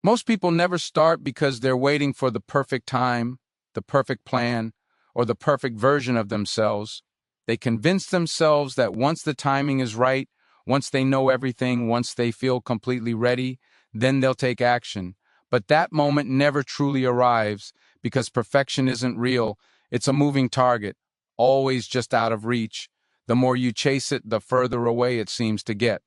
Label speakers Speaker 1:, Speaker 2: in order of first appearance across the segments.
Speaker 1: Most people never start because they're waiting for the perfect time, the perfect plan, or the perfect version of themselves. They convince themselves that once the timing is right, once they know everything, once they feel completely ready, then they'll take action. But that moment never truly arrives because perfection isn't real. It's a moving target, always just out of reach. The more you chase it, the further away it seems to get.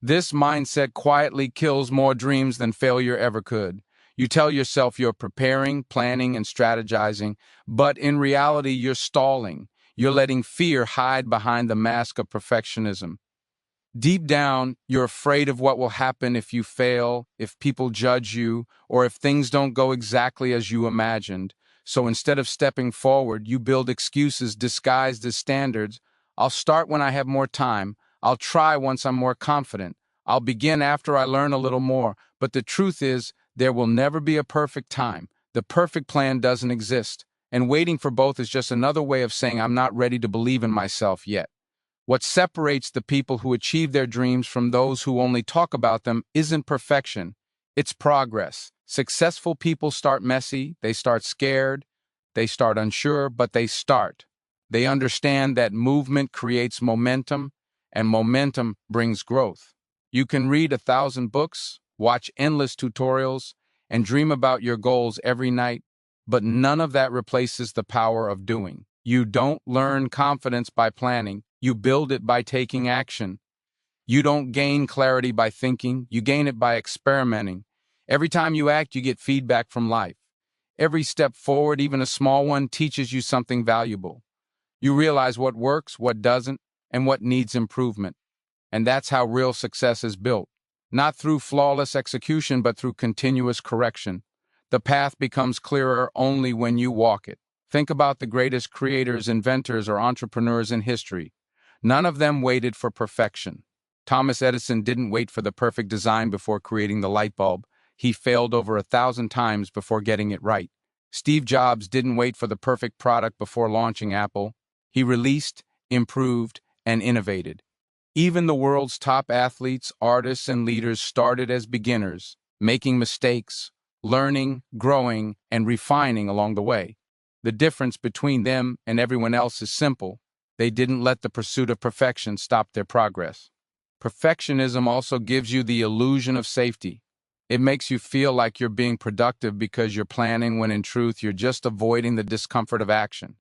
Speaker 1: This mindset quietly kills more dreams than failure ever could. You tell yourself you're preparing, planning, and strategizing, but in reality, you're stalling. You're letting fear hide behind the mask of perfectionism. Deep down, you're afraid of what will happen if you fail, if people judge you, or if things don't go exactly as you imagined. So instead of stepping forward, you build excuses disguised as standards. I'll start when I have more time. I'll try once I'm more confident. I'll begin after I learn a little more. But the truth is, there will never be a perfect time. The perfect plan doesn't exist. And waiting for both is just another way of saying I'm not ready to believe in myself yet. What separates the people who achieve their dreams from those who only talk about them isn't perfection, it's progress. Successful people start messy, they start scared, they start unsure, but they start. They understand that movement creates momentum, and momentum brings growth. You can read 1,000 books, watch endless tutorials, and dream about your goals every night, but none of that replaces the power of doing. You don't learn confidence by planning. You build it by taking action. You don't gain clarity by thinking. You gain it by experimenting. Every time you act, you get feedback from life. Every step forward, even a small one, teaches you something valuable. You realize what works, what doesn't, and what needs improvement. And that's how real success is built. Not through flawless execution, but through continuous correction. The path becomes clearer only when you walk it. Think about the greatest creators, inventors, or entrepreneurs in history. None of them waited for perfection. Thomas Edison didn't wait for the perfect design before creating the light bulb. He failed over 1,000 times before getting it right. Steve Jobs didn't wait for the perfect product before launching Apple. He released, improved, and innovated. Even the world's top athletes, artists, and leaders started as beginners, making mistakes, learning, growing, and refining along the way. The difference between them and everyone else is simple. They didn't let the pursuit of perfection stop their progress. Perfectionism also gives you the illusion of safety. It makes you feel like you're being productive because you're planning when in truth you're just avoiding the discomfort of action.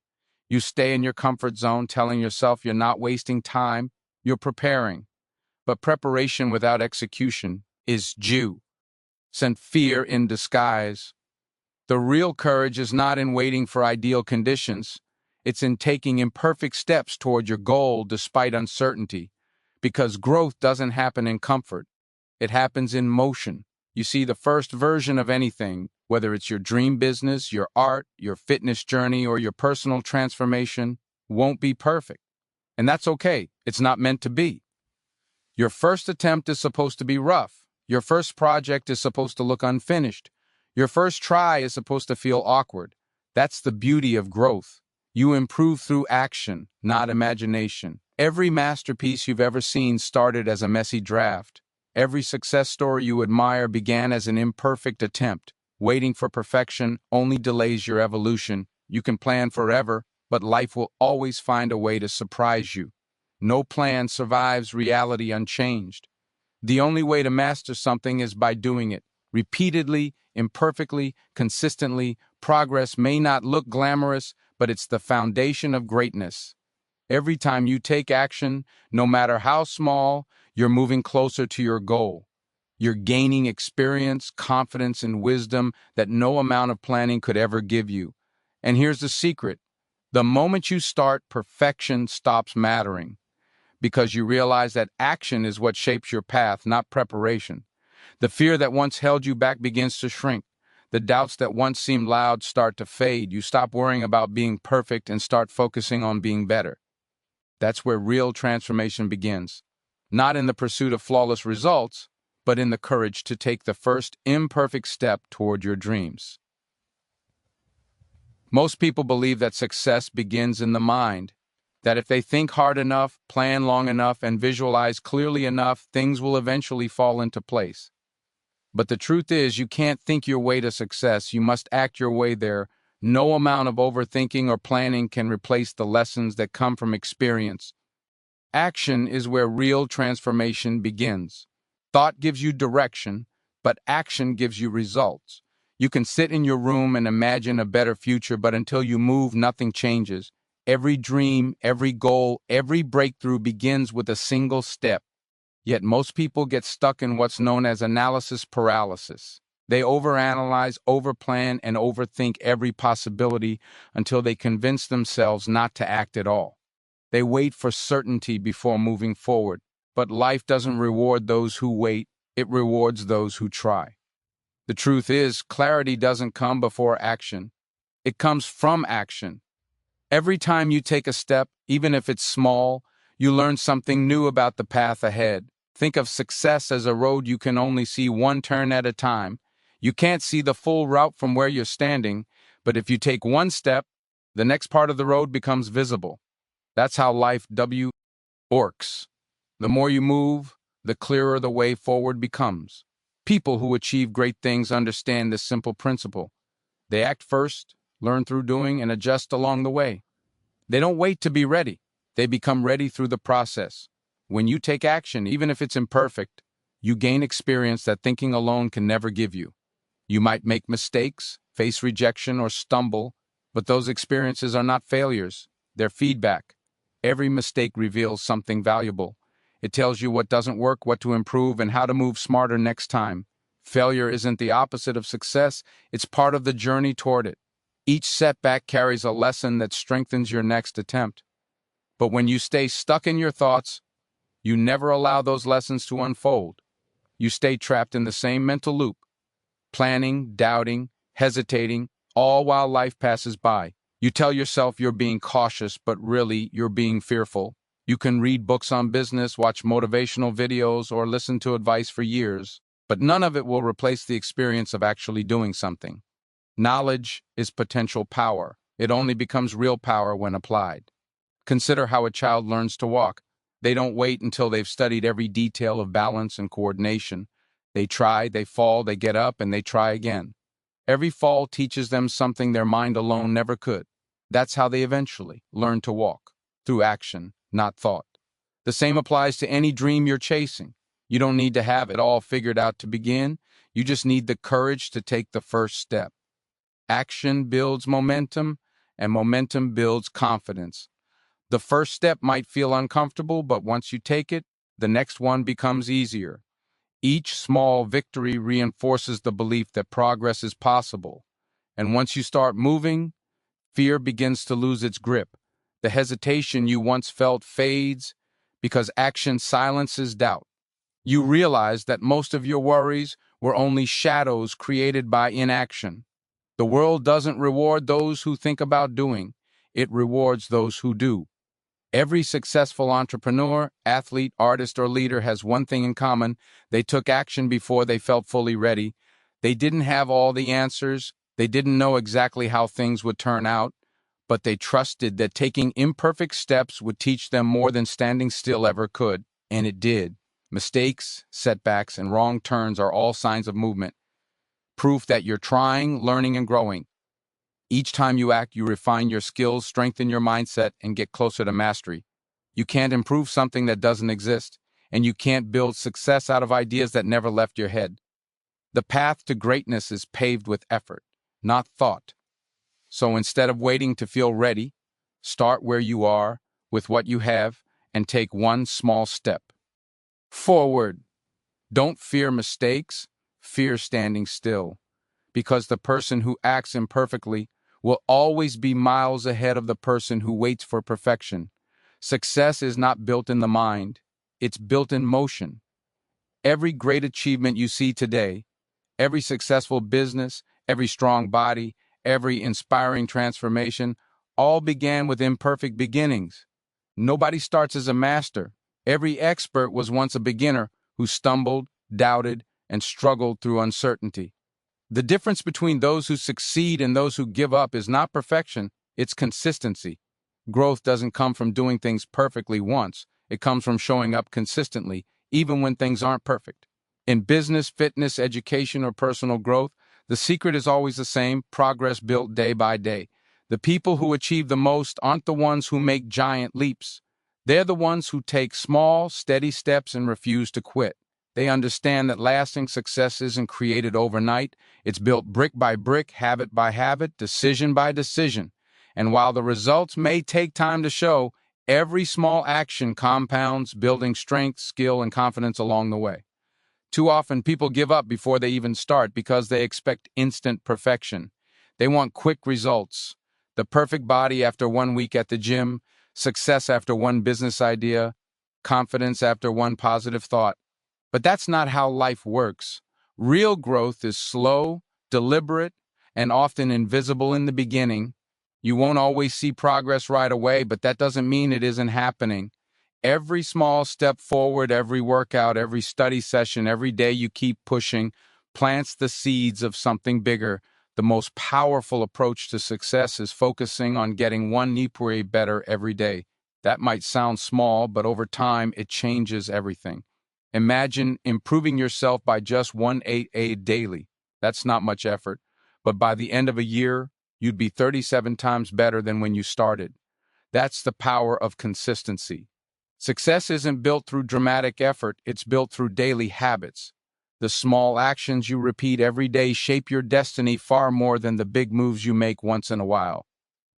Speaker 1: You stay in your comfort zone telling yourself you're not wasting time, you're preparing. But preparation without execution is sent fear in disguise. The real courage is not in waiting for ideal conditions. It's in taking imperfect steps toward your goal despite uncertainty. Because growth doesn't happen in comfort. It happens in motion. You see, the first version of anything, whether it's your dream business, your art, your fitness journey, or your personal transformation, won't be perfect. And that's okay. It's not meant to be. Your first attempt is supposed to be rough. Your first project is supposed to look unfinished. Your first try is supposed to feel awkward. That's the beauty of growth. You improve through action, not imagination. Every masterpiece you've ever seen started as a messy draft. Every success story you admire began as an imperfect attempt. Waiting for perfection only delays your evolution. You can plan forever, but life will always find a way to surprise you. No plan survives reality unchanged. The only way to master something is by doing it. Repeatedly, imperfectly, consistently. Progress may not look glamorous, but it's the foundation of greatness. Every time you take action, no matter how small, you're moving closer to your goal. You're gaining experience, confidence, and wisdom that no amount of planning could ever give you. And here's the secret. The moment you start, perfection stops mattering because you realize that action is what shapes your path, not preparation. The fear that once held you back begins to shrink. The doubts that once seemed loud start to fade. You stop worrying about being perfect and start focusing on being better. That's where real transformation begins. Not in the pursuit of flawless results, but in the courage to take the first imperfect step toward your dreams. Most people believe that success begins in the mind, that if they think hard enough, plan long enough, and visualize clearly enough, things will eventually fall into place. But the truth is, you can't think your way to success. You must act your way there. No amount of overthinking or planning can replace the lessons that come from experience. Action is where real transformation begins. Thought gives you direction, but action gives you results. You can sit in your room and imagine a better future, but until you move, nothing changes. Every dream, every goal, every breakthrough begins with a single step. Yet most people get stuck in what's known as analysis paralysis. They overanalyze, overplan, and overthink every possibility until they convince themselves not to act at all. They wait for certainty before moving forward. But life doesn't reward those who wait, it rewards those who try. The truth is, clarity doesn't come before action. It comes from action. Every time you take a step, even if it's small, you learn something new about the path ahead. Think of success as a road you can only see one turn at a time. You can't see the full route from where you're standing, but if you take one step, the next part of the road becomes visible. That's how life works. The more you move, the clearer the way forward becomes. People who achieve great things understand this simple principle. They act first, learn through doing, and adjust along the way. They don't wait to be ready. They become ready through the process. When you take action, even if it's imperfect, you gain experience that thinking alone can never give you. You might make mistakes, face rejection, or stumble, but those experiences are not failures. They're feedback. Every mistake reveals something valuable. It tells you what doesn't work, what to improve, and how to move smarter next time. Failure isn't the opposite of success, it's part of the journey toward it. Each setback carries a lesson that strengthens your next attempt. But when you stay stuck in your thoughts, you never allow those lessons to unfold. You stay trapped in the same mental loop, planning, doubting, hesitating, all while life passes by. You tell yourself you're being cautious, but really you're being fearful. You can read books on business, watch motivational videos, or listen to advice for years, but none of it will replace the experience of actually doing something. Knowledge is potential power. It only becomes real power when applied. Consider how a child learns to walk. They don't wait until they've studied every detail of balance and coordination. They try, they fall, they get up, and they try again. Every fall teaches them something their mind alone never could. That's how they eventually learn to walk, through action, not thought. The same applies to any dream you're chasing. You don't need to have it all figured out to begin. You just need the courage to take the first step. Action builds momentum, and momentum builds confidence. The first step might feel uncomfortable, but once you take it, the next one becomes easier. Each small victory reinforces the belief that progress is possible. And once you start moving, fear begins to lose its grip. The hesitation you once felt fades because action silences doubt. You realize that most of your worries were only shadows created by inaction. The world doesn't reward those who think about doing. It rewards those who do. Every successful entrepreneur, athlete, artist, or leader has one thing in common. They took action before they felt fully ready. They didn't have all the answers. They didn't know exactly how things would turn out, but they trusted that taking imperfect steps would teach them more than standing still ever could, and it did. Mistakes, setbacks, and wrong turns are all signs of movement, proof that you're trying, learning, and growing. Each time you act, you refine your skills, strengthen your mindset, and get closer to mastery. You can't improve something that doesn't exist, and you can't build success out of ideas that never left your head. The path to greatness is paved with effort, not thought. So instead of waiting to feel ready, start where you are, with what you have, and take one small step forward. Don't fear mistakes, fear standing still, because the person who acts imperfectly will always be miles ahead of the person who waits for perfection. Success is not built in the mind, it's built in motion. Every great achievement you see today, every successful business, every strong body, every inspiring transformation, all began with imperfect beginnings. Nobody starts as a master. Every expert was once a beginner who stumbled, doubted, and struggled through uncertainty. The difference between those who succeed and those who give up is not perfection, it's consistency. Growth doesn't come from doing things perfectly once. It comes from showing up consistently, even when things aren't perfect. In business, fitness, education, or personal growth, the secret is always the same: progress built day by day. The people who achieve the most aren't the ones who make giant leaps. They're the ones who take small, steady steps and refuse to quit. They understand that lasting success isn't created overnight. It's built brick by brick, habit by habit, decision by decision. And while the results may take time to show, every small action compounds, building strength, skill, and confidence along the way. Too often, people give up before they even start because they expect instant perfection. They want quick results: the perfect body after 1 week at the gym, success after one business idea, confidence after one positive thought. But that's not how life works. Real growth is slow, deliberate, and often invisible in the beginning. You won't always see progress right away, but that doesn't mean it isn't happening. Every small step forward, every workout, every study session, every day you keep pushing, plants the seeds of something bigger. The most powerful approach to success is focusing on getting 1% better every day. That might sound small, but over time, it changes everything. Imagine improving yourself by just 1% daily. That's not much effort, but by the end of a year, you'd be 37 times better than when you started. That's the power of consistency. Success isn't built through dramatic effort, it's built through daily habits. The small actions you repeat every day shape your destiny far more than the big moves you make once in a while.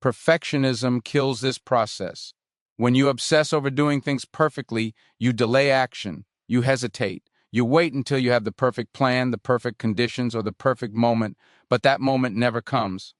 Speaker 1: Perfectionism kills this process. When you obsess over doing things perfectly, you delay action, you hesitate, you wait until you have the perfect plan, the perfect conditions, or the perfect moment, but that moment never comes.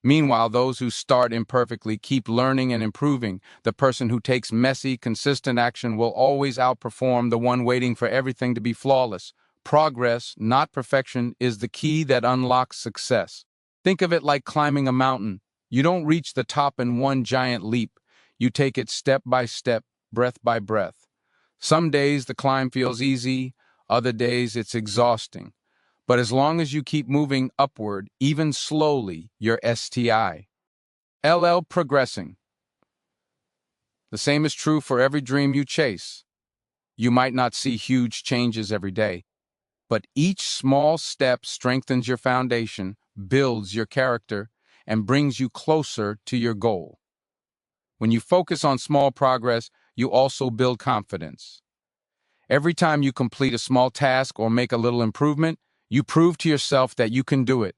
Speaker 1: Meanwhile, those who start imperfectly keep learning and improving. The person who takes messy, consistent action will always outperform the one waiting for everything to be flawless. Progress, not perfection, is the key that unlocks success. Think of it like climbing a mountain. You don't reach the top in one giant leap. You take it step by step, breath by breath. Some days the climb feels easy, other days it's exhausting. But as long as you keep moving upward, even slowly, your STI. LL progressing. The same is true for every dream you chase. You might not see huge changes every day, but each small step strengthens your foundation, builds your character, and brings you closer to your goal. When you focus on small progress, you also build confidence. Every time you complete a small task or make a little improvement, you prove to yourself that you can do it.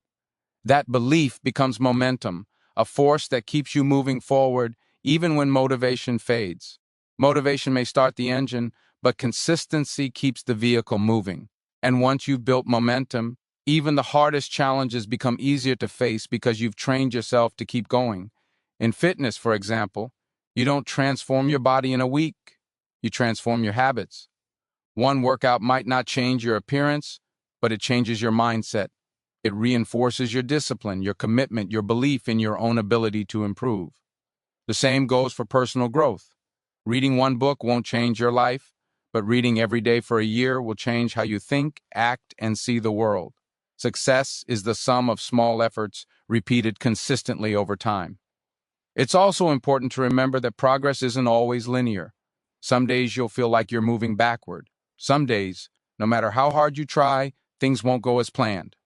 Speaker 1: That belief becomes momentum, a force that keeps you moving forward even when motivation fades. Motivation may start the engine, but consistency keeps the vehicle moving. And once you've built momentum, even the hardest challenges become easier to face because you've trained yourself to keep going. In fitness, for example, you don't transform your body in a week. You transform your habits. One workout might not change your appearance, but it changes your mindset. It reinforces your discipline, your commitment, your belief in your own ability to improve. The same goes for personal growth. Reading one book won't change your life, but reading every day for a year will change how you think, act, and see the world. Success is the sum of small efforts repeated consistently over time. It's also important to remember that progress isn't always linear. Some days you'll feel like you're moving backward. Some days, no matter how hard you try, things won't go as planned.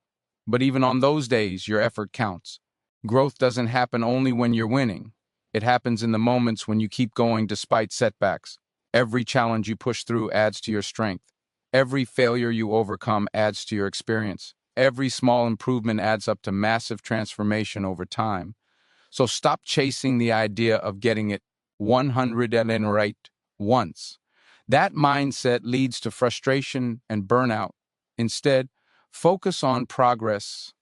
Speaker 1: But even on those days, your effort counts. Growth doesn't happen only when you're winning. It happens in the moments when you keep going despite setbacks. Every challenge you push through adds to your strength. Every failure you overcome adds to your experience. Every small improvement adds up to massive transformation over time. So stop chasing the idea of getting it 100 and right once. That mindset leads to frustration and burnout. Instead, focus on progress,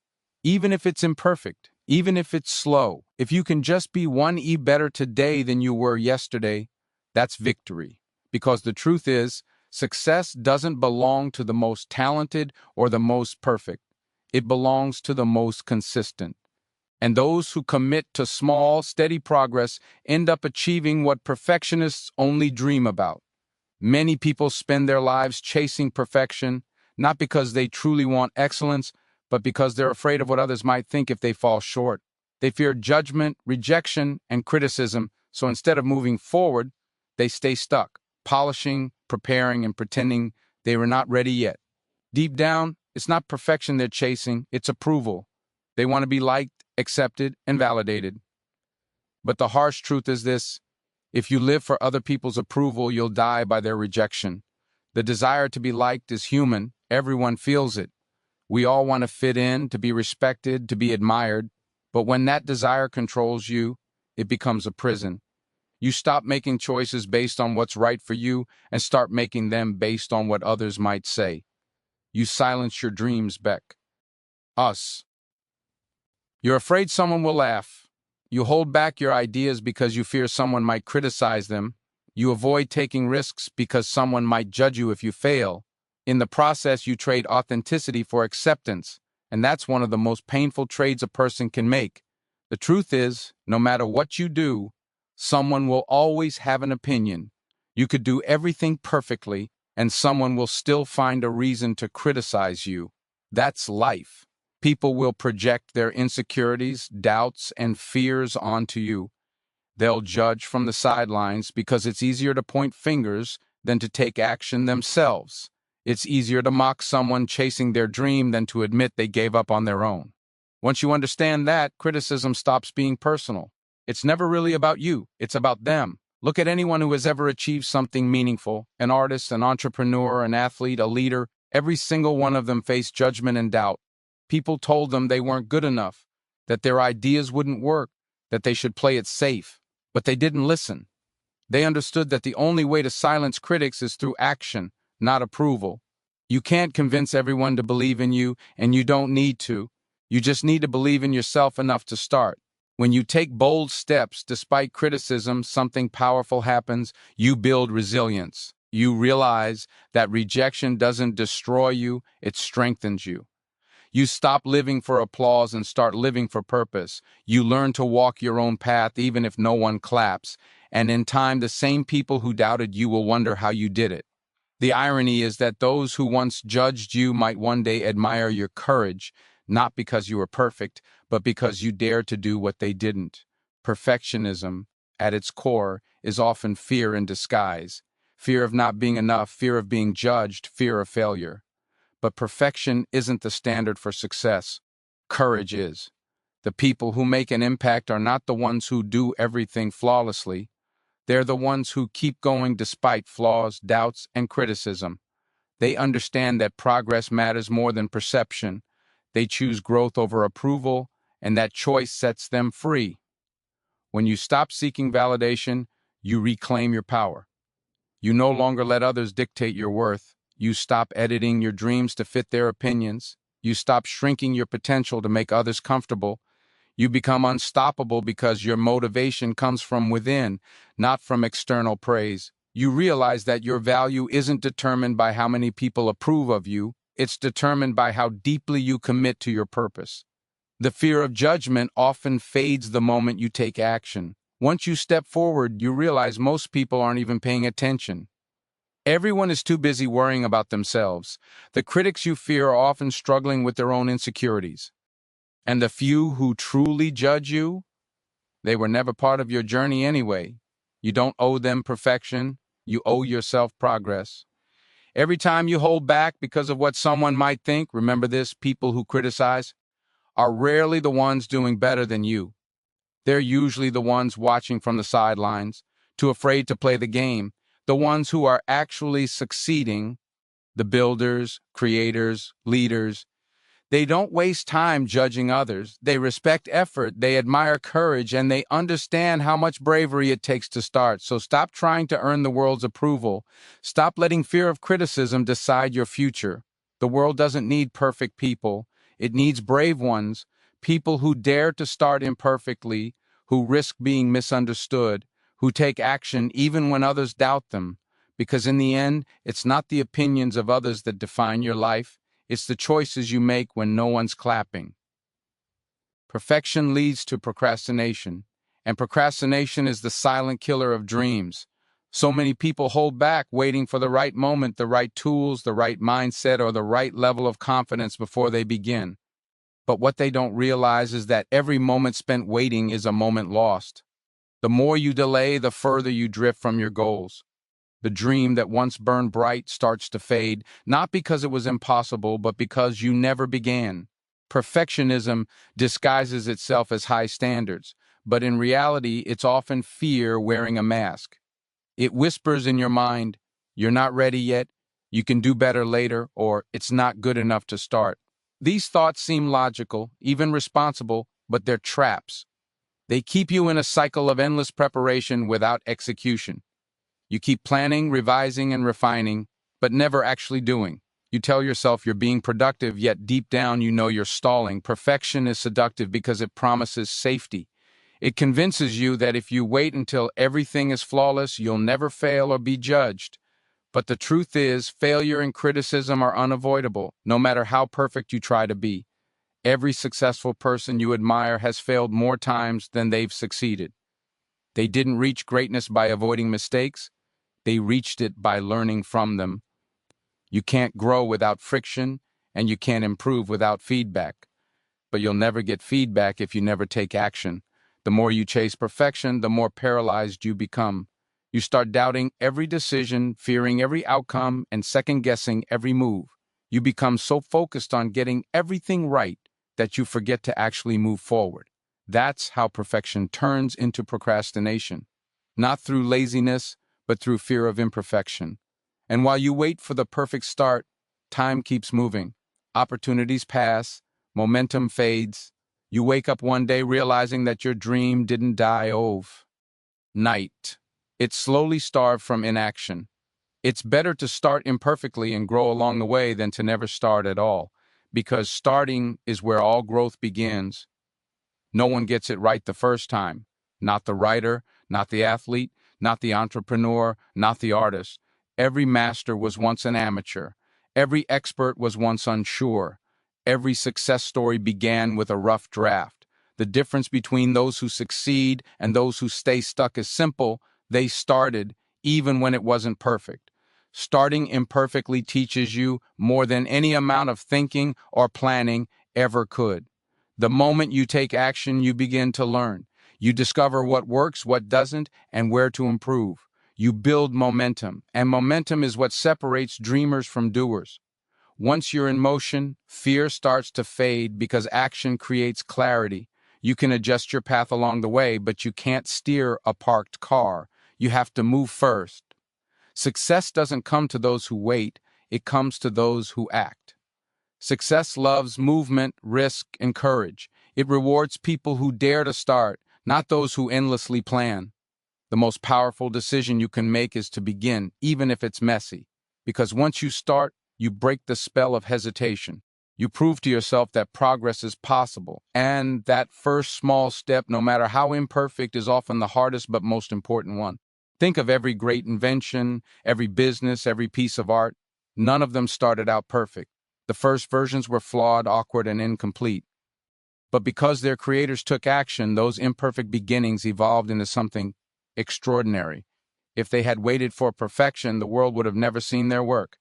Speaker 1: even if it's imperfect, even if it's slow. If you can just be 1% better today than you were yesterday, that's victory. Because the truth is, success doesn't belong to the most talented or the most perfect. It belongs to the most consistent. And those who commit to small, steady progress end up achieving what perfectionists only dream about. Many people spend their lives chasing perfection, not because they truly want excellence, but because they're afraid of what others might think if they fall short. They fear judgment, rejection, and criticism, so instead of moving forward, they stay stuck, polishing, preparing, and pretending they were not ready yet. Deep down, it's not perfection they're chasing, it's approval. They want to be liked, accepted, and validated. But the harsh truth is this: if you live for other people's approval, you'll die by their rejection. The desire to be liked is human, everyone feels it. We all want to fit in, to be respected, to be admired. But when that desire controls you, it becomes a prison. You stop making choices based on what's right for you and start making them based on what others might say. You silence your dreams, Beck. Us. You're afraid someone will laugh. You hold back your ideas because you fear someone might criticize them. You avoid taking risks because someone might judge you if you fail. In the process, you trade authenticity for acceptance, and that's one of the most painful trades a person can make. The truth is, no matter what you do, someone will always have an opinion. You could do everything perfectly, and someone will still find a reason to criticize you. That's life. People will project their insecurities, doubts, and fears onto you. They'll judge from the sidelines because it's easier to point fingers than to take action themselves. It's easier to mock someone chasing their dream than to admit they gave up on their own. Once you understand that, criticism stops being personal. It's never really about you, it's about them. Look at anyone who has ever achieved something meaningful: an artist, an entrepreneur, an athlete, a leader. Every single one of them faced judgment and doubt. People told them they weren't good enough, that their ideas wouldn't work, that they should play it safe. But they didn't listen. They understood that the only way to silence critics is through action, not approval. You can't convince everyone to believe in you, and you don't need to. You just need to believe in yourself enough to start. When you take bold steps despite criticism, something powerful happens. You build resilience. You realize that rejection doesn't destroy you, it strengthens you. You stop living for applause and start living for purpose. You learn to walk your own path even if no one claps. And in time, the same people who doubted you will wonder how you did it. The irony is that those who once judged you might one day admire your courage, not because you were perfect, but because you dared to do what they didn't. Perfectionism, at its core, is often fear in disguise. Fear of not being enough, fear of being judged, fear of failure. But perfection isn't the standard for success. Courage is. The people who make an impact are not the ones who do everything flawlessly. They're the ones who keep going despite flaws, doubts, and criticism. They understand that progress matters more than perception. They choose growth over approval, and that choice sets them free. When you stop seeking validation, you reclaim your power. You no longer let others dictate your worth. You stop editing your dreams to fit their opinions. You stop shrinking your potential to make others comfortable. You become unstoppable because your motivation comes from within, not from external praise. You realize that your value isn't determined by how many people approve of you. It's determined by how deeply you commit to your purpose. The fear of judgment often fades the moment you take action. Once you step forward, you realize most people aren't even paying attention. Everyone is too busy worrying about themselves. The critics you fear are often struggling with their own insecurities. And the few who truly judge you, they were never part of your journey anyway. You don't owe them perfection. You owe yourself progress. Every time you hold back because of what someone might think, remember this: people who criticize are rarely the ones doing better than you. They're usually the ones watching from the sidelines, too afraid to play the game. The ones who are actually succeeding, the builders, creators, leaders, they don't waste time judging others. They respect effort, they admire courage, and they understand how much bravery it takes to start. So stop trying to earn the world's approval. Stop letting fear of criticism decide your future. The world doesn't need perfect people. It needs brave ones, people who dare to start imperfectly, who risk being misunderstood, who take action even when others doubt them. Because in the end, it's not the opinions of others that define your life. It's the choices you make when no one's clapping. Perfection leads to procrastination, and procrastination is the silent killer of dreams. So many people hold back, waiting for the right moment, the right tools, the right mindset, or the right level of confidence before they begin. But what they don't realize is that every moment spent waiting is a moment lost. The more you delay, the further you drift from your goals. The dream that once burned bright starts to fade, not because it was impossible, but because you never began. Perfectionism disguises itself as high standards, but in reality, it's often fear wearing a mask. It whispers in your mind, "You're not ready yet, you can do better later," or "It's not good enough to start." These thoughts seem logical, even responsible, but they're traps. They keep you in a cycle of endless preparation without execution. You keep planning, revising, and refining, but never actually doing. You tell yourself you're being productive, yet deep down you know you're stalling. Perfection is seductive because it promises safety. It convinces you that if you wait until everything is flawless, you'll never fail or be judged. But the truth is, failure and criticism are unavoidable, no matter how perfect you try to be. Every successful person you admire has failed more times than they've succeeded. They didn't reach greatness by avoiding mistakes. They reached it by learning from them. You can't grow without friction, and you can't improve without feedback. But you'll never get feedback if you never take action. The more you chase perfection, the more paralyzed you become. You start doubting every decision, fearing every outcome, and second-guessing every move. You become so focused on getting everything right that you forget to actually move forward. That's how perfection turns into procrastination. Not through laziness, but through fear of imperfection. And while you wait for the perfect start, time keeps moving. Opportunities pass, momentum fades. You wake up one day realizing that your dream didn't die overnight. It slowly starved from inaction. It's better to start imperfectly and grow along the way than to never start at all, because starting is where all growth begins. No one gets it right the first time. Not the writer, not the athlete, not the entrepreneur, not the artist. Every master was once an amateur. Every expert was once unsure. Every success story began with a rough draft. The difference between those who succeed and those who stay stuck is simple. They started, even when it wasn't perfect. Starting imperfectly teaches you more than any amount of thinking or planning ever could. The moment you take action, you begin to learn. You discover what works, what doesn't, and where to improve. You build momentum, and momentum is what separates dreamers from doers. Once you're in motion, fear starts to fade because action creates clarity. You can adjust your path along the way, but you can't steer a parked car. You have to move first. Success doesn't come to those who wait, it comes to those who act. Success loves movement, risk, and courage. It rewards people who dare to start, not those who endlessly plan. The most powerful decision you can make is to begin, even if it's messy. Because once you start, you break the spell of hesitation. You prove to yourself that progress is possible. And that first small step, no matter how imperfect, is often the hardest but most important one. Think of every great invention, every business, every piece of art. None of them started out perfect. The first versions were flawed, awkward, and incomplete. But because their creators took action, those imperfect beginnings evolved into something extraordinary. If they had waited for perfection, the world would have never seen their work.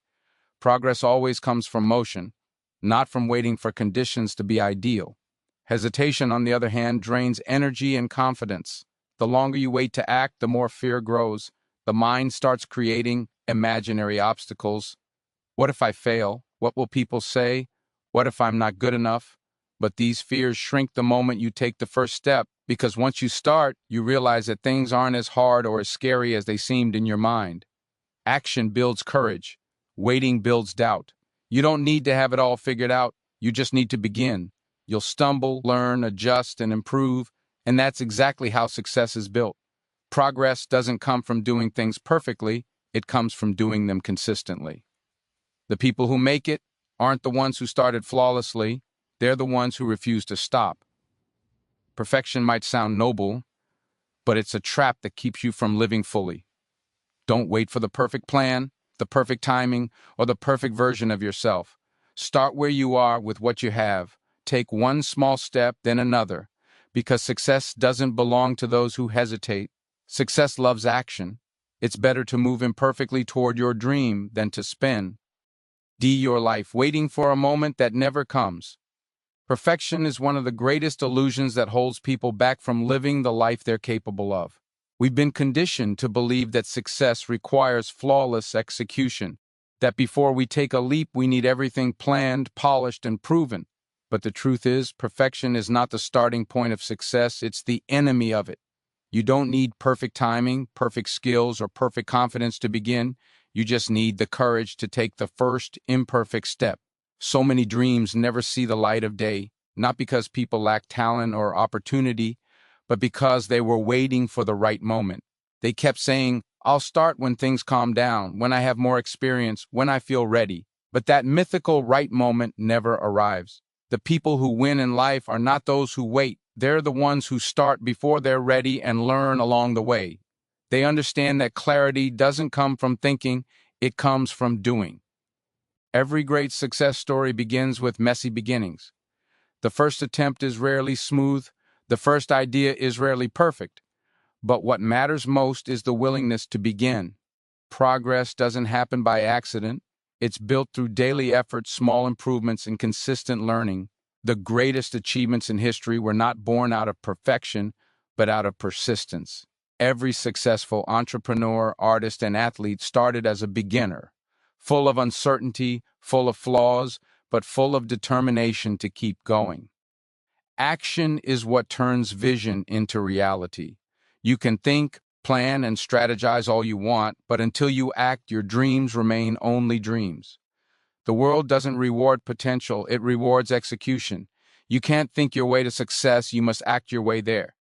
Speaker 1: Progress always comes from motion, not from waiting for conditions to be ideal. Hesitation, on the other hand, drains energy and confidence. The longer you wait to act, the more fear grows. The mind starts creating imaginary obstacles. What if I fail? What will people say? What if I'm not good enough? But these fears shrink the moment you take the first step, because once you start, you realize that things aren't as hard or as scary as they seemed in your mind. Action builds courage. Waiting builds doubt. You don't need to have it all figured out. You just need to begin. You'll stumble, learn, adjust, and improve, and that's exactly how success is built. Progress doesn't come from doing things perfectly, it comes from doing them consistently. The people who make it aren't the ones who started flawlessly, they're the ones who refuse to stop. Perfection might sound noble, but it's a trap that keeps you from living fully. Don't wait for the perfect plan, the perfect timing, or the perfect version of yourself. Start where you are with what you have. Take one small step, then another, because success doesn't belong to those who hesitate. Success loves action. It's better to move imperfectly toward your dream than to spend your life waiting for a moment that never comes. Perfection is one of the greatest illusions that holds people back from living the life they're capable of. We've been conditioned to believe that success requires flawless execution, that before we take a leap, we need everything planned, polished, and proven. But the truth is, perfection is not the starting point of success, it's the enemy of it. You don't need perfect timing, perfect skills, or perfect confidence to begin. You just need the courage to take the first imperfect step. So many dreams never see the light of day, not because people lack talent or opportunity, but because they were waiting for the right moment. They kept saying, I'll start when things calm down, when I have more experience, when I feel ready. But that mythical right moment never arrives. The people who win in life are not those who wait. They're the ones who start before they're ready and learn along the way. They understand that clarity doesn't come from thinking, it comes from doing. Every great success story begins with messy beginnings. The first attempt is rarely smooth, the first idea is rarely perfect. But what matters most is the willingness to begin. Progress doesn't happen by accident. It's built through daily effort, small improvements, and consistent learning. The greatest achievements in history were not born out of perfection, but out of persistence. Every successful entrepreneur, artist, and athlete started as a beginner, full of uncertainty, full of flaws, but full of determination to keep going. Action is what turns vision into reality. You can think, plan, and strategize all you want, but until you act, your dreams remain only dreams. The world doesn't reward potential, it rewards execution. You can't think your way to success, you must act your way there.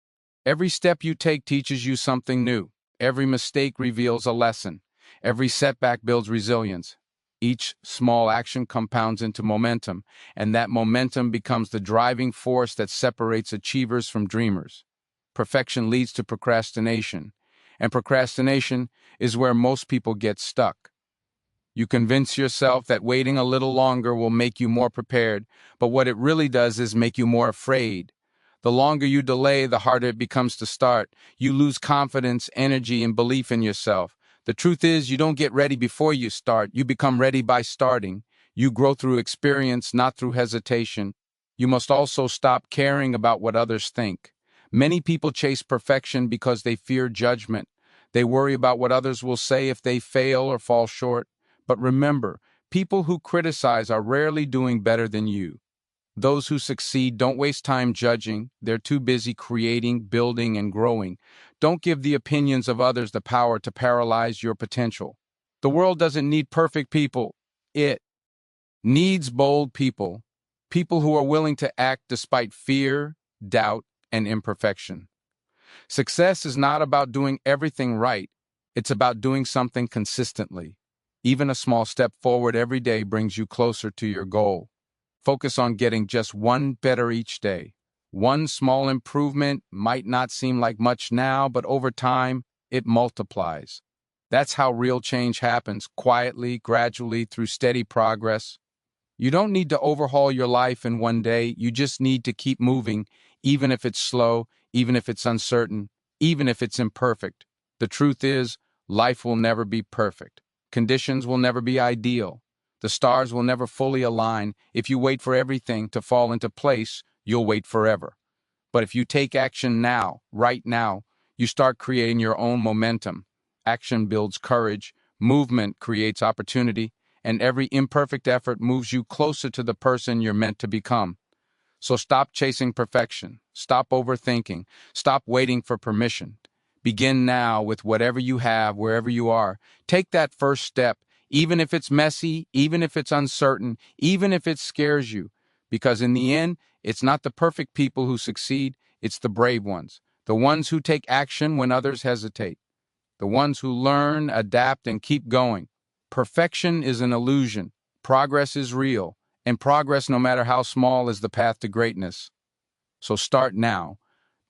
Speaker 1: Every step you take teaches you something new. Every mistake reveals a lesson. Every setback builds resilience. Each small action compounds into momentum, and that momentum becomes the driving force that separates achievers from dreamers. Perfection leads to procrastination, and procrastination is where most people get stuck. You convince yourself that waiting a little longer will make you more prepared, but what it really does is make you more afraid. The longer you delay, the harder it becomes to start. You lose confidence, energy, and belief in yourself. The truth is, you don't get ready before you start. You become ready by starting. You grow through experience, not through hesitation. You must also stop caring about what others think. Many people chase perfection because they fear judgment. They worry about what others will say if they fail or fall short. But remember, people who criticize are rarely doing better than you. Those who succeed don't waste time judging. They're too busy creating, building, and growing. Don't give the opinions of others the power to paralyze your potential. The world doesn't need perfect people. It needs bold people. People who are willing to act despite fear, doubt, and imperfection. Success is not about doing everything right. It's about doing something consistently. Even a small step forward every day brings you closer to your goal. Focus on getting just one better each day. One small improvement might not seem like much now, but over time, it multiplies. That's how real change happens, quietly, gradually, through steady progress. You don't need to overhaul your life in one day, you just need to keep moving, even if it's slow, even if it's uncertain, even if it's imperfect. The truth is, life will never be perfect. Conditions will never be ideal. The stars will never fully align. If you wait for everything to fall into place, you'll wait forever. But if you take action now, right now, you start creating your own momentum. Action builds courage, movement creates opportunity, and every imperfect effort moves you closer to the person you're meant to become. So stop chasing perfection. Stop overthinking. Stop waiting for permission. Begin now with whatever you have, wherever you are. Take that first step, even if it's messy, even if it's uncertain, even if it scares you. Because in the end, it's not the perfect people who succeed, it's the brave ones. The ones who take action when others hesitate. The ones who learn, adapt, and keep going. Perfection is an illusion. Progress is real. And progress, no matter how small, is the path to greatness. So start now.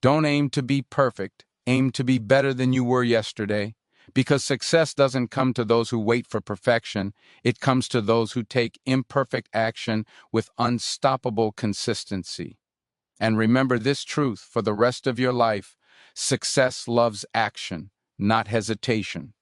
Speaker 1: Don't aim to be perfect. Aim to be better than you were yesterday. Because success doesn't come to those who wait for perfection. It comes to those who take imperfect action with unstoppable consistency. And remember this truth for the rest of your life. Success loves action, not hesitation.